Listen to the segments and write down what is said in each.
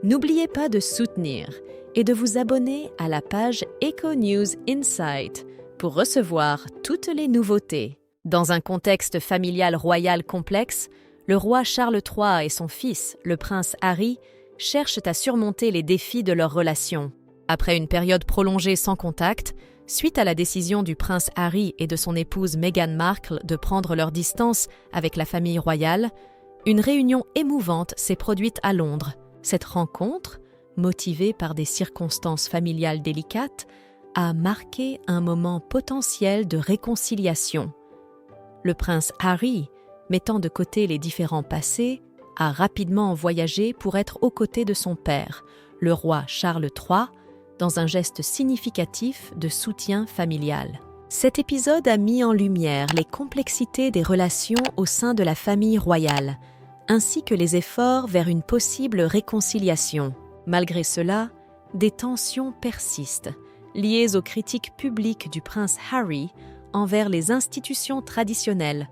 N'oubliez pas de soutenir et de vous abonner à la page Eco News Insight pour recevoir toutes les nouveautés. Dans un contexte familial royal complexe, le roi Charles III et son fils, le prince Harry, cherchent à surmonter les défis de leur relation. Après une période prolongée sans contact, suite à la décision du prince Harry et de son épouse Meghan Markle de prendre leur distance avec la famille royale, une réunion émouvante s'est produite à Londres. Cette rencontre, motivée par des circonstances familiales délicates, a marqué un moment potentiel de réconciliation. Le prince Harry, mettant de côté les différends passés, a rapidement voyagé pour être aux côtés de son père, le roi Charles III, dans un geste significatif de soutien familial. Cet épisode a mis en lumière les complexités des relations au sein de la famille royale, ainsi que les efforts vers une possible réconciliation. Malgré cela, des tensions persistent, liées aux critiques publiques du prince Harry envers les institutions traditionnelles,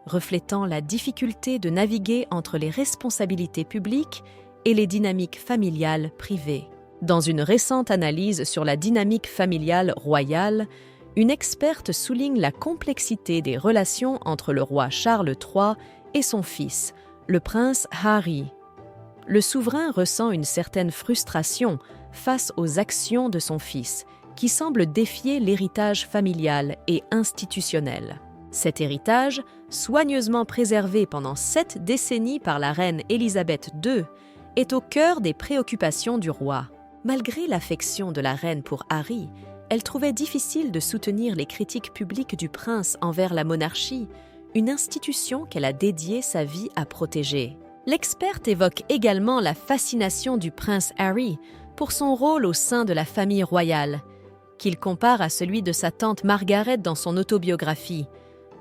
reflétant la difficulté de naviguer entre les responsabilités publiques et les dynamiques familiales privées. Dans une récente analyse sur la dynamique familiale royale, une experte souligne la complexité des relations entre le roi Charles III et son fils, le prince Harry. Le souverain ressent une certaine frustration face aux actions de son fils, qui semble défier l'héritage familial et institutionnel. Cet héritage, soigneusement préservé pendant 7 décennies par la reine Élisabeth II, est au cœur des préoccupations du roi. Malgré l'affection de la reine pour Harry, elle trouvait difficile de soutenir les critiques publiques du prince envers la monarchie, une institution qu'elle a dédié sa vie à protéger. L'experte évoque également la fascination du prince Harry pour son rôle au sein de la famille royale, qu'il compare à celui de sa tante Margaret dans son autobiographie,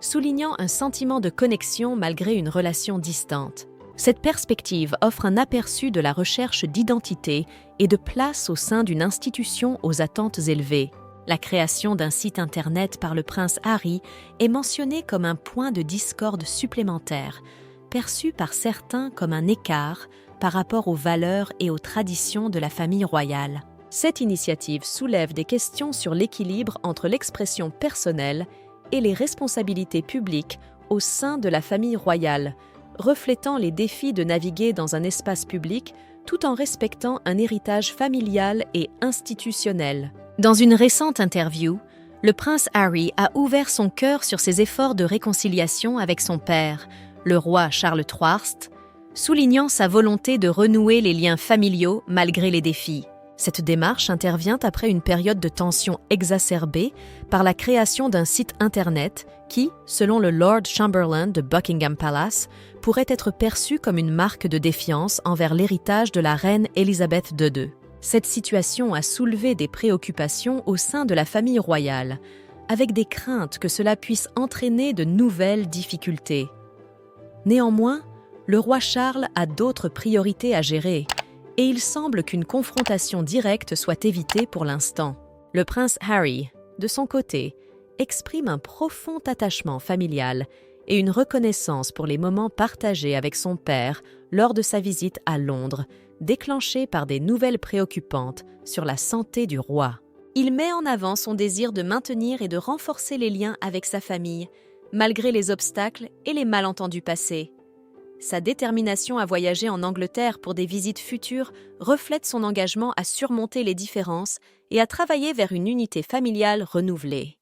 soulignant un sentiment de connexion malgré une relation distante. Cette perspective offre un aperçu de la recherche d'identité et de place au sein d'une institution aux attentes élevées. La création d'un site Internet par le prince Harry est mentionnée comme un point de discorde supplémentaire, perçu par certains comme un écart par rapport aux valeurs et aux traditions de la famille royale. Cette initiative soulève des questions sur l'équilibre entre l'expression personnelle et les responsabilités publiques au sein de la famille royale, reflétant les défis de naviguer dans un espace public tout en respectant un héritage familial et institutionnel. Dans une récente interview, le prince Harry a ouvert son cœur sur ses efforts de réconciliation avec son père, le roi Charles III, soulignant sa volonté de renouer les liens familiaux malgré les défis. Cette démarche intervient après une période de tension exacerbée par la création d'un site Internet qui, selon le Lord Chamberlain de Buckingham Palace, pourrait être perçu comme une marque de défiance envers l'héritage de la reine Élisabeth II. Cette situation a soulevé des préoccupations au sein de la famille royale, avec des craintes que cela puisse entraîner de nouvelles difficultés. Néanmoins, le roi Charles a d'autres priorités à gérer, et il semble qu'une confrontation directe soit évitée pour l'instant. Le prince Harry, de son côté, exprime un profond attachement familial et une reconnaissance pour les moments partagés avec son père lors de sa visite à Londres, déclenchée par des nouvelles préoccupantes sur la santé du roi. Il met en avant son désir de maintenir et de renforcer les liens avec sa famille, malgré les obstacles et les malentendus passés. Sa détermination à voyager en Angleterre pour des visites futures reflète son engagement à surmonter les différences et à travailler vers une unité familiale renouvelée.